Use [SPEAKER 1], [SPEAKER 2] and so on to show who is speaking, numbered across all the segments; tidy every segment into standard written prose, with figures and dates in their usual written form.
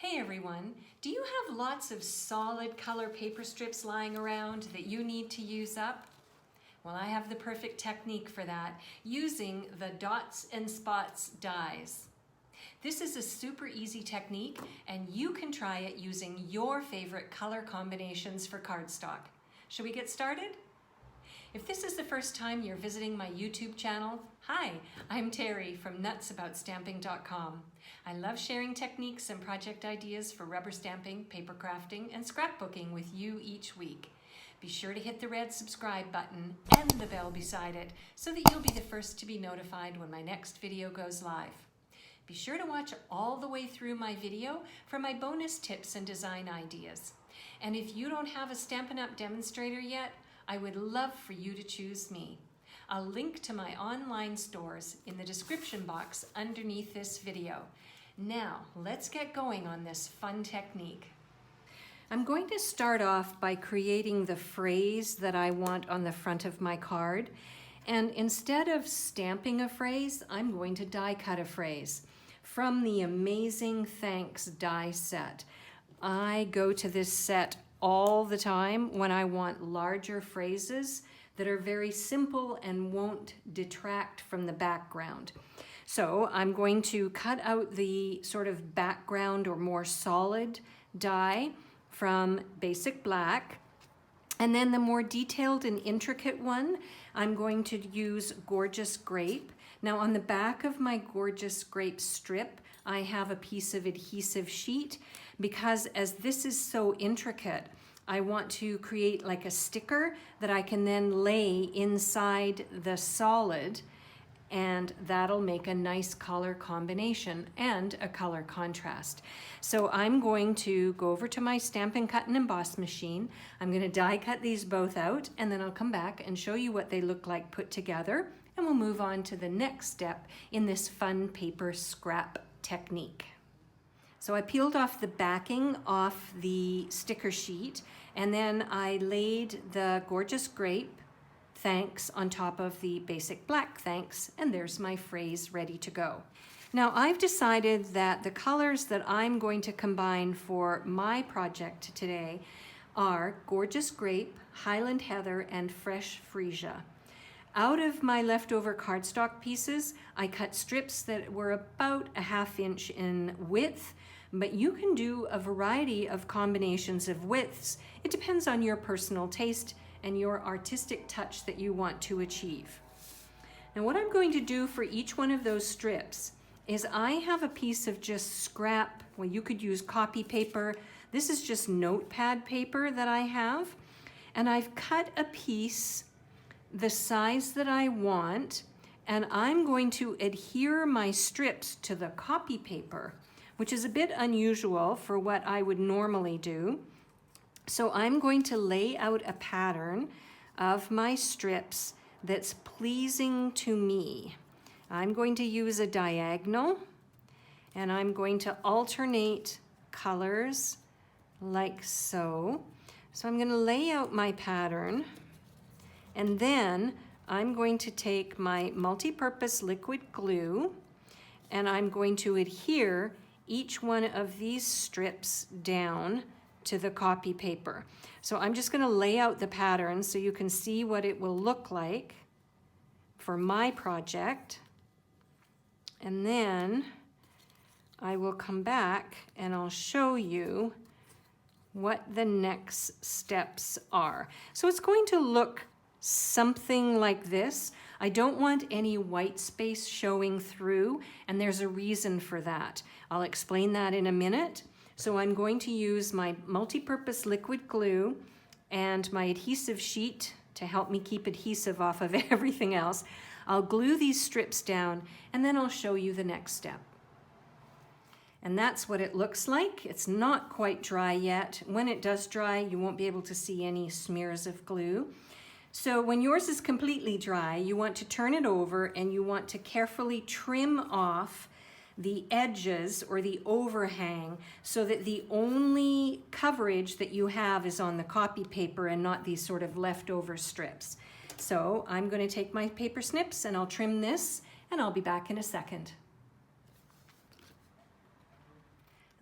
[SPEAKER 1] Hey everyone, do you have lots of solid color paper strips lying around that you need to use up? Well, I have the perfect technique for that, using the dots and spots dies. This is a super easy technique and you can try it using your favorite color combinations for cardstock. Shall we get started? If this is the first time you're visiting my YouTube channel, hi, I'm Terri from nutsaboutsstamping.com. I love sharing techniques and project ideas for rubber stamping, paper crafting, and scrapbooking with you each week. Be sure to hit the red subscribe button and the bell beside it so that you'll be the first to be notified when my next video goes live. Be sure to watch all the way through my video for my bonus tips and design ideas. And if you don't have a Stampin' Up! Demonstrator yet, I would love for you to choose me. I'll link to my online stores in the description box underneath this video. Now, let's get going on this fun technique. I'm going to start off by creating the phrase that I want on the front of my card. And instead of stamping a phrase, I'm going to die cut a phrase from the amazing Thanks die set. I go to this set all the time when I want larger phrases that are very simple and won't detract from the background. So I'm going to cut out the sort of background or more solid die from basic black, and then the more detailed and intricate one, I'm going to use Gorgeous Grape. Now on the back of my Gorgeous Grape strip, I have a piece of adhesive sheet because as this is so intricate, I want to create like a sticker that I can then lay inside the solid, and that'll make a nice color combination and a color contrast. So I'm going to go over to my Stampin' Cut and Emboss machine. I'm going to die cut these both out, and then I'll come back and show you what they look like put together, and we'll move on to the next step in this fun paper scrap technique. So I peeled off the backing off the sticker sheet, and then I laid the Gorgeous Grape Thanks on top of the basic black Thanks, and there's my phrase ready to go. Now I've decided that the colors that I'm going to combine for my project today are Gorgeous Grape, Highland Heather, and Fresh Freesia. Out of my leftover cardstock pieces, I cut strips that were about a ½ inch in width, but you can do a variety of combinations of widths. It depends on your personal taste and your artistic touch that you want to achieve. Now what I'm going to do for each one of those strips is I have a piece of just scrap, well you could use copy paper, this is just notepad paper that I have, and I've cut a piece the size that I want, and I'm going to adhere my strips to the copy paper, which is a bit unusual for what I would normally do. So I'm going to lay out a pattern of my strips that's pleasing to me. I'm going to use a diagonal, and I'm going to alternate colors like so. So I'm going to lay out my pattern, and then I'm going to take my multi-purpose liquid glue, and I'm going to adhere each one of these strips down to the copy paper. So I'm just going to lay out the pattern so you can see what it will look like for my project. And then I will come back and I'll show you what the next steps are. So it's going to look something like this. I don't want any white space showing through, and there's a reason for that. I'll explain that in a minute. So I'm going to use my multi-purpose liquid glue and my adhesive sheet to help me keep adhesive off of everything else. I'll glue these strips down, and then I'll show you the next step. And that's what it looks like. It's not quite dry yet. When it does dry, you won't be able to see any smears of glue. So when yours is completely dry, you want to turn it over and you want to carefully trim off the edges or the overhang so that the only coverage that you have is on the copy paper and not these sort of leftover strips. So I'm going to take my paper snips and I'll trim this, and I'll be back in a second.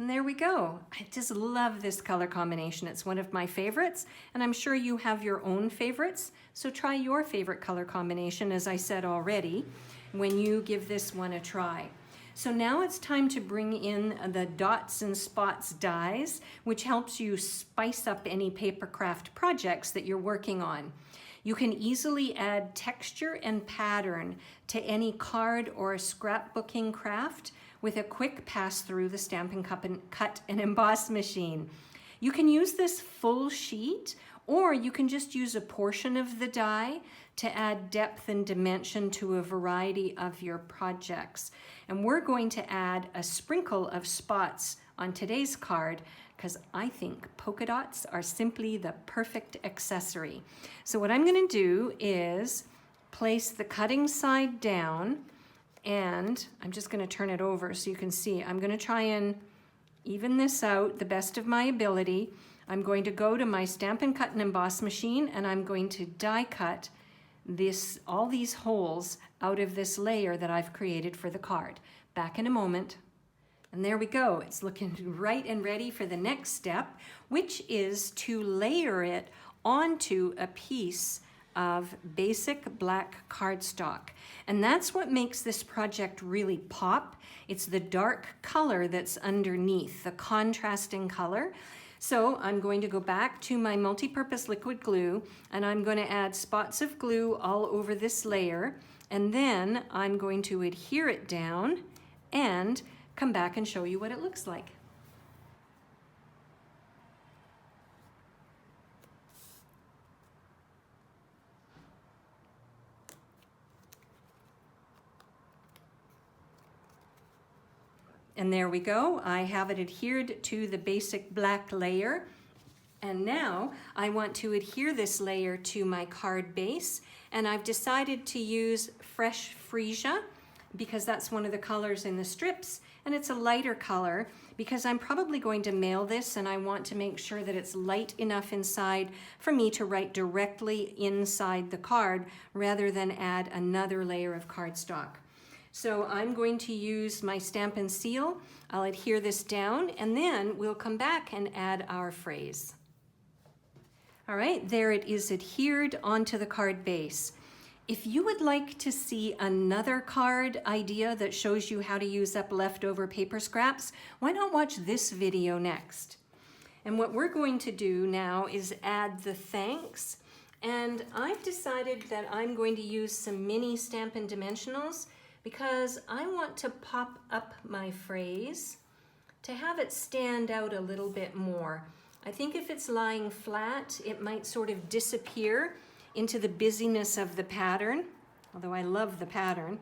[SPEAKER 1] And there we go. I just love this color combination. It's one of my favorites, and I'm sure you have your own favorites. So try your favorite color combination, as I said already, when you give this one a try. So now it's time to bring in the dots and spots dies, which helps you spice up any paper craft projects that you're working on. You can easily add texture and pattern to any card or scrapbooking craft with a quick pass through the Stampin' Cut and Emboss machine. You can use this full sheet, or you can just use a portion of the die to add depth and dimension to a variety of your projects. And we're going to add a sprinkle of spots on today's card because I think polka dots are simply the perfect accessory. So what I'm going to do is place the cutting side down, and I'm just going to turn it over so you can see. I'm going to try and even this out the best of my ability. I'm going to go to my Stampin' Cut and Emboss machine, and I'm going to die cut all these holes out of this layer that I've created for the card. Back in a moment. And there we go. It's looking right and ready for the next step, which is to layer it onto a piece of basic black cardstock. And that's what makes this project really pop. It's the dark color that's underneath, the contrasting color. So I'm going to go back to my multi-purpose liquid glue, and I'm going to add spots of glue all over this layer, and then I'm going to adhere it down and come back and show you what it looks like. And there we go. I have it adhered to the basic black layer. And now I want to adhere this layer to my card base. And I've decided to use Fresh Freesia because that's one of the colors in the strips. And it's a lighter color because I'm probably going to mail this, and I want to make sure that it's light enough inside for me to write directly inside the card rather than add another layer of cardstock. So I'm going to use my Stampin' Seal. I'll adhere this down, and then we'll come back and add our phrase. All right, there it is adhered onto the card base. If you would like to see another card idea that shows you how to use up leftover paper scraps, why not watch this video next? And what we're going to do now is add the thanks. And I've decided that I'm going to use some mini Stampin' Dimensionals because I want to pop up my phrase to have it stand out a little bit more. I think if it's lying flat, it might sort of disappear into the busyness of the pattern, although I love the pattern.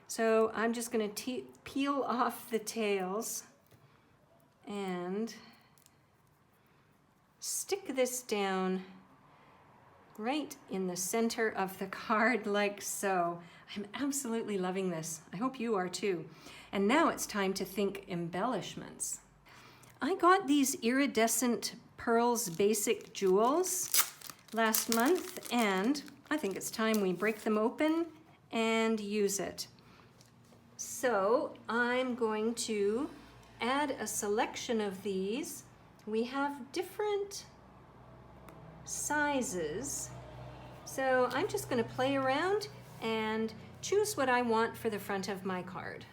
[SPEAKER 1] So I'm just going to peel off the tails and stick this down right in the center of the card like so. I'm absolutely loving this. I hope you are too. And now it's time to think embellishments. I got these Iridescent Pearls Basic Jewels last month, and I think it's time we break them open and use it. So I'm going to add a selection of these. We have different sizes, so I'm just going to play around and choose what I want for the front of my card.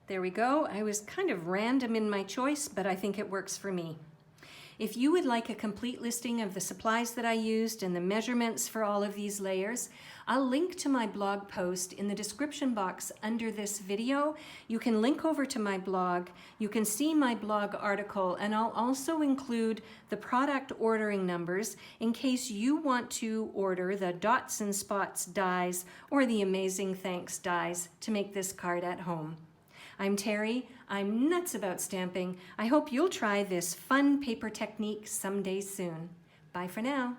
[SPEAKER 1] There we go. I was kind of random in my choice, but I think it works for me. If you would like a complete listing of the supplies that I used and the measurements for all of these layers, I'll link to my blog post in the description box under this video. You can link over to my blog, you can see my blog article, and I'll also include the product ordering numbers in case you want to order the dots and spots dies or the amazing thanks dies to make this card at home. I'm Terry. I'm nuts about stamping. I hope you'll try this fun paper technique someday soon. Bye for now.